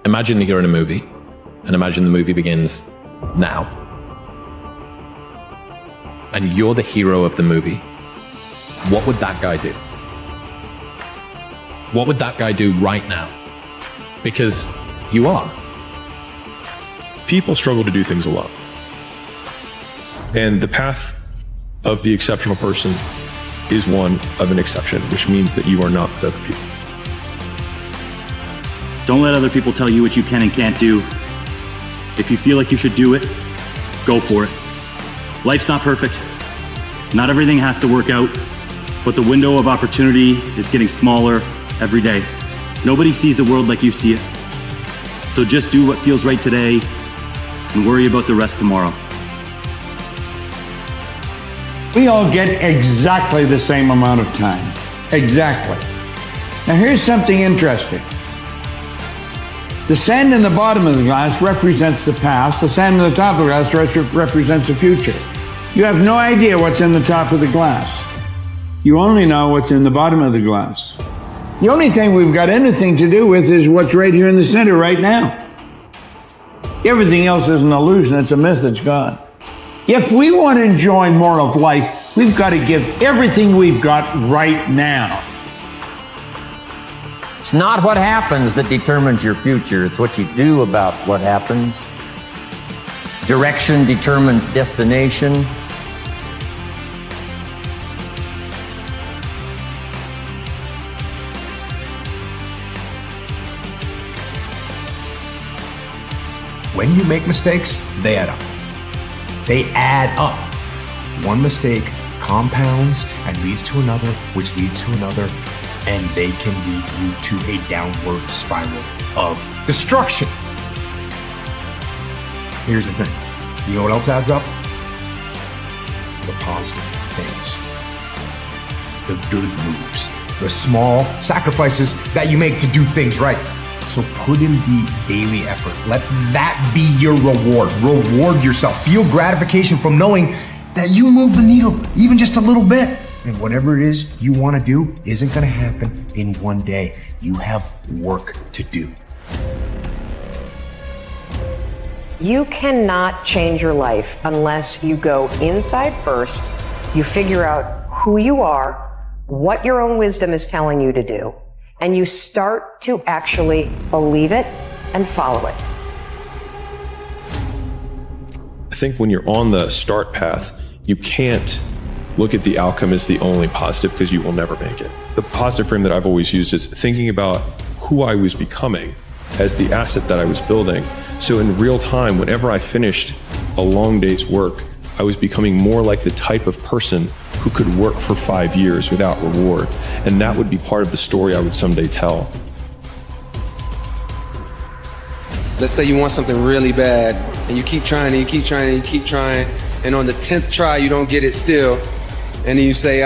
Imagine that you're in a movie, and imagine the movie begins now. And you're the hero of the movie. What would that guy do? What would that guy do right now? Because you are. People struggle to do things alone. And the path of the exceptional person is one of an exception, which means that you are not with other people. Don't let other people tell you what you can and can't do. If you feel like you should do it, go for it. Life's not perfect. Not everything has to work out, but the window of opportunity is getting smaller every day. Nobody sees the world like you see it. So just do what feels right today and worry about the rest tomorrow. We all get exactly the same amount of time. Exactly. Now here's something interesting. The sand in the bottom of the glass represents the past. The sand in the top of the glass represents the future. You have no idea what's in the top of the glass. You only know what's in the bottom of the glass. The only thing we've got anything to do with is what's right here in the center right now. Everything else is an illusion. It's a myth. It's gone. If we want to enjoy more of life, we've got to give everything we've got right now. It's not what happens that determines your future. It's what you do about what happens. Direction determines destination. When you make mistakes, they add up. They add up. One mistake compounds and leads to another, which leads to another, and they can lead you to a downward spiral of destruction. Here's the thing. You know what else adds up? The positive things. The good moves. The small sacrifices that you make to do things right. So put in the daily effort. Let that be your reward. Reward yourself. Feel gratification from knowing that you move the needle even just a little bit. And whatever it is you want to do isn't going to happen in one day. You have work to do. You cannot change your life unless you go inside first, you figure out who you are, what your own wisdom is telling you to do, and you start to actually believe it and follow it. I think when you're on the start path, you can't look at the outcome as the only positive because you will never make it. The positive frame that I've always used is thinking about who I was becoming as the asset that I was building. So in real time, whenever I finished a long day's work, I was becoming more like the type of person who could work for 5 years without reward. And that would be part of the story I would someday tell. Let's say you want something really bad and you keep trying and you keep trying and you keep trying, and on the 10th try you don't get it still, and then you say,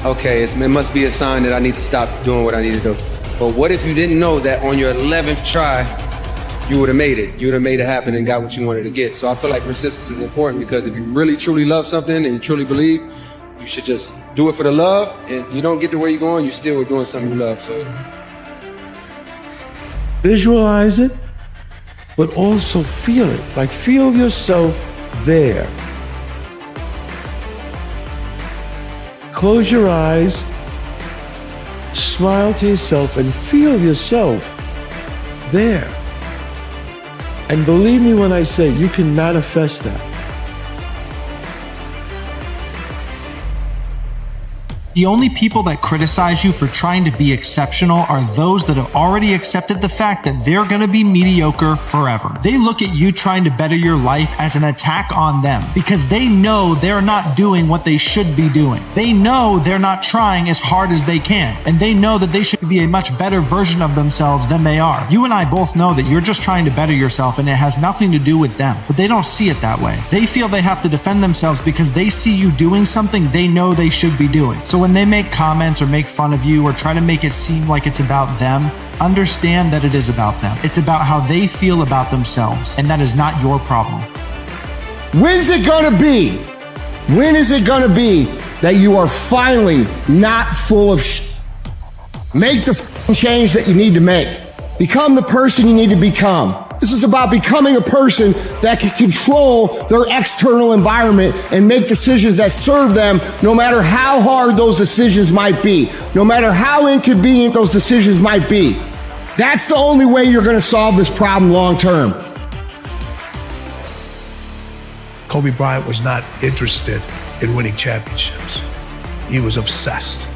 okay, it must be a sign that I need to stop doing what I need to do. But what if you didn't know that on your 11th try you would have made it? You would have made it happen and got what you wanted to get. So I feel like persistence is important, because if you really truly love something and you truly believe, you should just do it for the love, and you don't get to where you're going, you still are doing something you love. So visualize it, but also feel it. Like, feel yourself there. Close your eyes, smile to yourself, and feel yourself there. And believe me when I say you can manifest that. The only people that criticize you for trying to be exceptional are those that have already accepted the fact that they're going to be mediocre forever. They look at you trying to better your life as an attack on them, because they know they're not doing what they should be doing. They know they're not trying as hard as they can, and they know that they should be a much better version of themselves than they are. You and I both know that you're just trying to better yourself, and it has nothing to do with them, but they don't see it that way. They feel they have to defend themselves because they see you doing something they know they should be doing. So when they make comments or make fun of you or try to make it seem like it's about them, understand that it is about them. It's about how they feel about themselves, and that is not your problem. When's it gonna be? When is it gonna be that you are finally not full of Make the change that you need to make. Become the person you need to become. This is about becoming a person that can control their external environment and make decisions that serve them no matter how hard those decisions might be, no matter how inconvenient those decisions might be. That's the only way you're going to solve this problem long term. Kobe Bryant was not interested in winning championships. He was obsessed.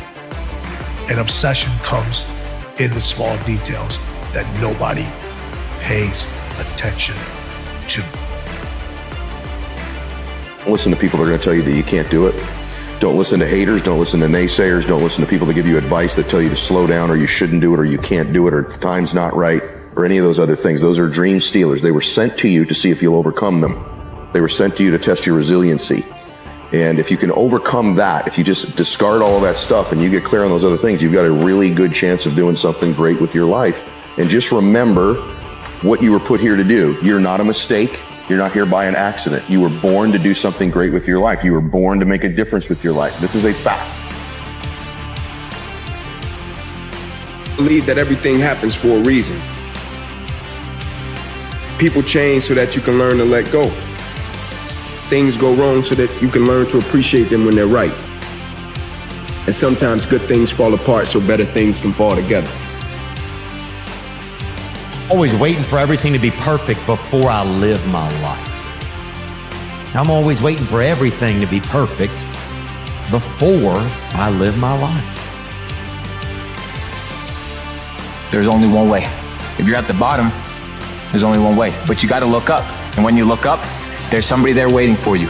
And obsession comes in the small details that nobody pays attention to. Don't listen to people that are going to tell you that you can't do it. Don't listen to haters. Don't listen to naysayers. Don't listen to people that give you advice that tell you to slow down or you shouldn't do it or you can't do it or the time's not right or any of those other things. Those are dream stealers. They were sent to you to see if you'll overcome them. They were sent to you to test your resiliency. And if you can overcome that, if you just discard all of that stuff and you get clear on those other things, you've got a really good chance of doing something great with your life. And just remember what you were put here to do. You're not a mistake. You're not here by an accident. You were born to do something great with your life. You were born to make a difference with your life. This is a fact. Believe that everything happens for a reason. People change so that you can learn to let go. Things go wrong so that you can learn to appreciate them when they're right. And sometimes good things fall apart so better things can fall together. Always waiting for everything to be perfect before I live my life. I'm always waiting for everything to be perfect before I live my life. There's only one way. If you're at the bottom, there's only one way. But you got to look up. And when you look up, there's somebody there waiting for you.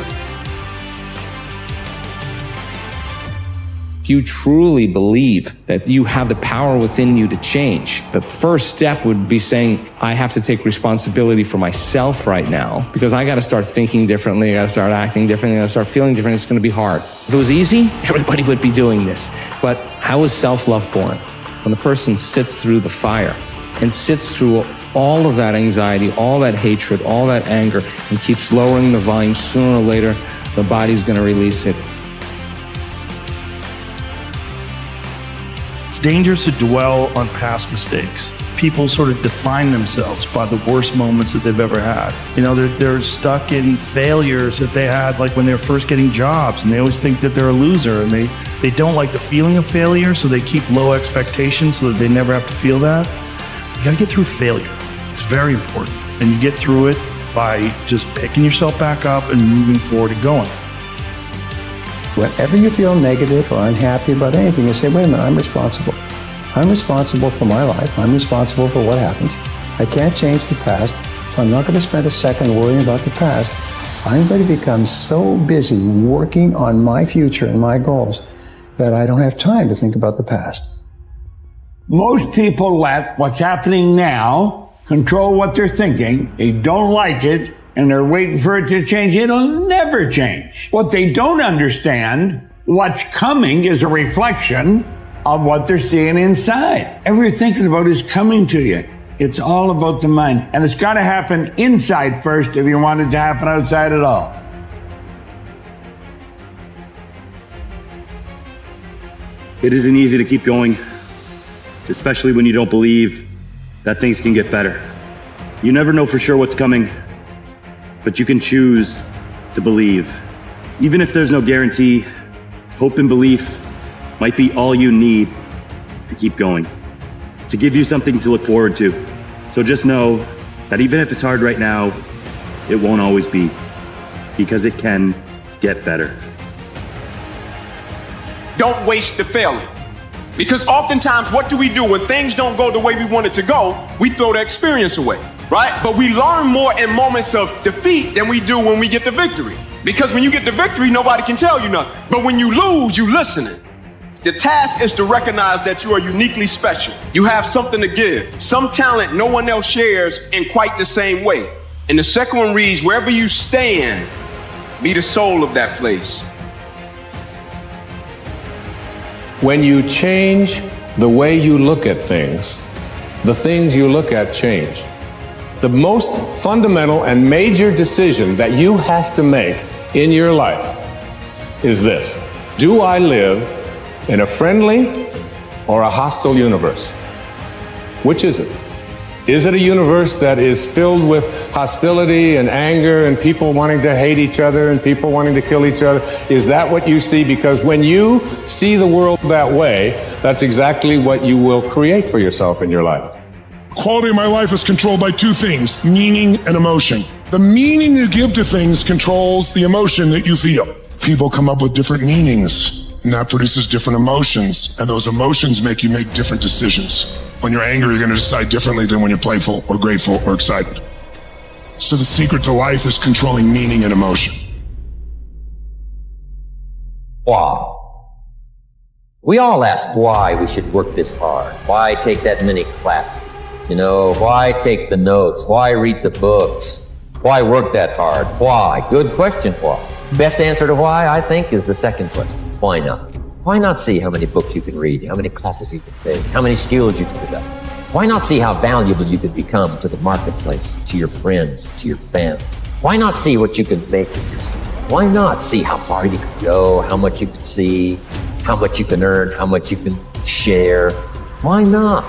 If you truly believe that you have the power within you to change, the first step would be saying, I have to take responsibility for myself right now because I got to start thinking differently. I got to start acting differently. I got to start feeling different. It's going to be hard. If it was easy, everybody would be doing this. But how is self-love born? When the person sits through the fire and sits through all of that anxiety, all that hatred, all that anger, and keeps lowering the volume, sooner or later, the body's going to release it. It's dangerous to dwell on past mistakes. People sort of define themselves by the worst moments that they've ever had. You know, they're stuck in failures that they had like when they were first getting jobs, and they always think that they're a loser, and they don't like the feeling of failure, so they keep low expectations so that they never have to feel that. You gotta get through failure. It's very important. And you get through it by just picking yourself back up and moving forward and going. Whenever you feel negative or unhappy about anything, you say, wait a minute, I'm responsible. I'm responsible for my life. I'm responsible for what happens. I can't change the past, so I'm not going to spend a second worrying about the past. I'm going to become so busy working on my future and my goals that I don't have time to think about the past. Most people let what's happening now control what they're thinking. They don't like it, and they're waiting for it to change. It'll never change. What they don't understand, what's coming is a reflection of what they're seeing inside. Everything you're thinking about is coming to you. It's all about the mind. And it's got to happen inside first if you want it to happen outside at all. It isn't easy to keep going, especially when you don't believe that things can get better. You never know for sure what's coming, but you can choose to believe. Even if there's no guarantee, hope and belief might be all you need to keep going, to give you something to look forward to. So just know that even if it's hard right now, it won't always be, because it can get better. Don't waste the failure. Because oftentimes, what do we do when things don't go the way we want it to go? We throw the experience away, right? But we learn more in moments of defeat than we do when we get the victory. Because when you get the victory, nobody can tell you nothing. But when you lose, you listening. The task is to recognize that you are uniquely special. You have something to give, some talent no one else shares in quite the same way. And the second one reads, wherever you stand, be the soul of that place. When you change the way you look at things, the things you look at change. The most fundamental and major decision that you have to make in your life is this: do I live in a friendly or a hostile universe? Which is it? Is it a universe that is filled with hostility and anger and people wanting to hate each other and people wanting to kill each other? Is that what you see? Because when you see the world that way, that's exactly what you will create for yourself in your life. Quality of my life is controlled by two things, meaning and emotion. The meaning you give to things controls the emotion that you feel. People come up with different meanings, and that produces different emotions, and those emotions make you make different decisions. When you're angry, you're going to decide differently than when you're playful or grateful or excited. So the secret to life is controlling meaning and emotion. Wow. We all ask why we should work this hard. Why take that many classes? You know, why take the notes? Why read the books? Why work that hard? Why? Good question, why? Best answer to why, I think, is the second question. Why not? Why not see how many books you can read, how many classes you can take, how many skills you can develop? Why not see how valuable you could become to the marketplace, to your friends, to your family? Why not see what you can make of yourself? Why not see how far you can go, how much you can see, how much you can earn, how much you can share? Why not?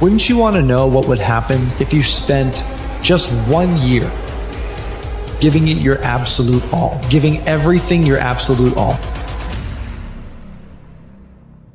Wouldn't you want to know what would happen if you spent just 1 year giving it your absolute all, giving everything your absolute all?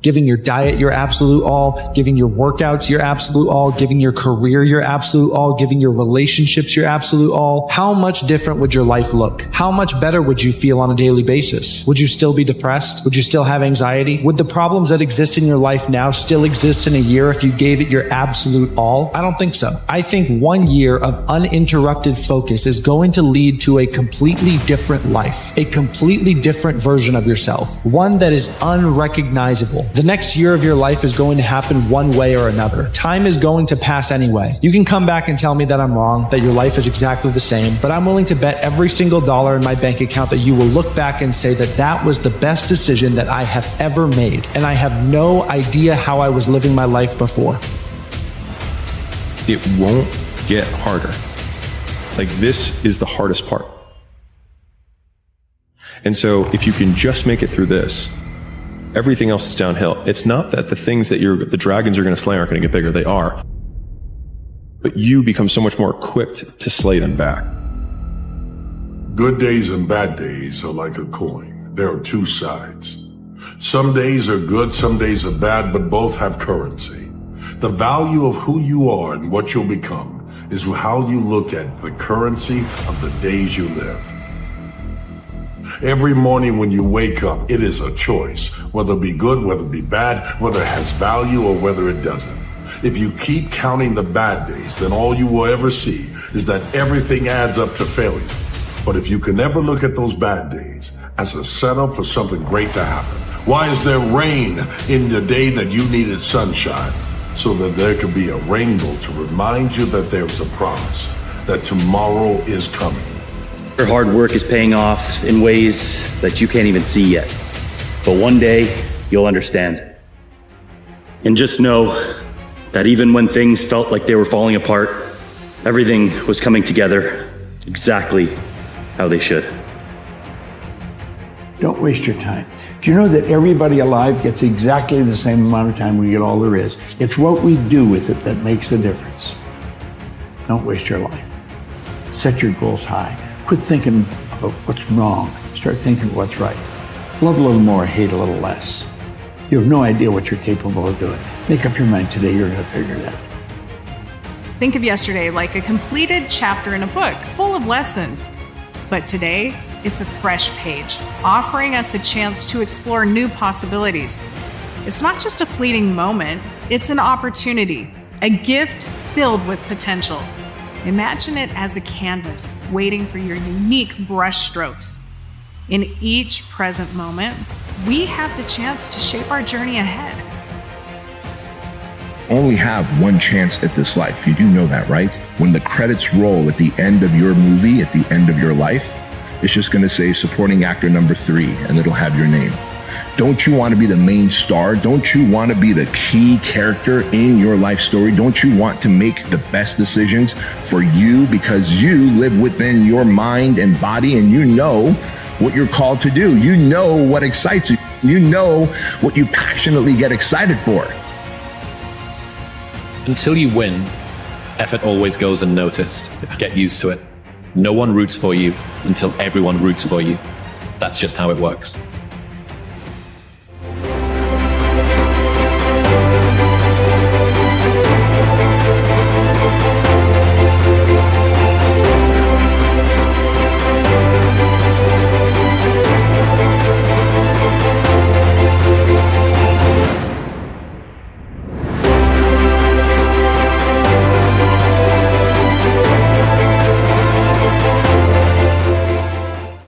Giving your diet your absolute all, giving your workouts your absolute all, giving your career your absolute all, giving your relationships your absolute all. How much different would your life look? How much better would you feel on a daily basis? Would you still be depressed? Would you still have anxiety? Would the problems that exist in your life now still exist in a year if you gave it your absolute all? I don't think so. I think 1 year of uninterrupted focus is going to lead to a completely different life, a completely different version of yourself, one that is unrecognizable. The next year of your life is going to happen one way or another. Time is going to pass anyway. You can come back and tell me that I'm wrong, that your life is exactly the same, but I'm willing to bet every single dollar in my bank account that you will look back and say that that was the best decision that I have ever made, and I have no idea how I was living my life before. It won't get harder. Like, this is the hardest part. And so if you can just make it through this, everything else is downhill. It's not that the things that the dragons you're going to slay aren't going to get bigger. They are. But you become so much more equipped to slay them back. Good days and bad days are like a coin. There are two sides. Some days are good, some days are bad, but both have currency. The value of who you are and what you'll become is how you look at the currency of the days you live. Every morning when you wake up, it is a choice, whether it be good, whether it be bad, whether it has value or whether it doesn't. If you keep counting the bad days, then all you will ever see is that everything adds up to failure. But if you can ever look at those bad days as a setup for something great to happen, why is there rain in the day that you needed sunshine? So that there could be a rainbow to remind you that there's a promise, that tomorrow is coming. Your hard work is paying off in ways that you can't even see yet. But one day, you'll understand. And just know that even when things felt like they were falling apart, everything was coming together exactly how they should. Don't waste your time. Do you know that everybody alive gets exactly the same amount of time we get all there is? It's what we do with it that makes the difference. Don't waste your life. Set your goals high. Quit thinking about what's wrong. Start thinking what's right. Love a little more, hate a little less. You have no idea what you're capable of doing. Make up your mind today, you're going to figure it out. Think of yesterday like a completed chapter in a book, full of lessons. But today, it's a fresh page, offering us a chance to explore new possibilities. It's not just a fleeting moment, it's an opportunity, a gift filled with potential. Imagine it as a canvas waiting for your unique brush strokes. In each present moment, we have the chance to shape our journey ahead. Only have one chance at this life. You do know that, right? When the credits roll at the end of your movie, at the end of your life, it's just going to say supporting actor number 3, and it'll have your name. Don't you want to be the main star? Don't you want to be the key character in your life story? Don't you want to make the best decisions for you because you live within your mind and body and you know what you're called to do. You know what excites you. You know what you passionately get excited for. Until you win, effort always goes unnoticed. Get used to it. No one roots for you until everyone roots for you. That's just how it works.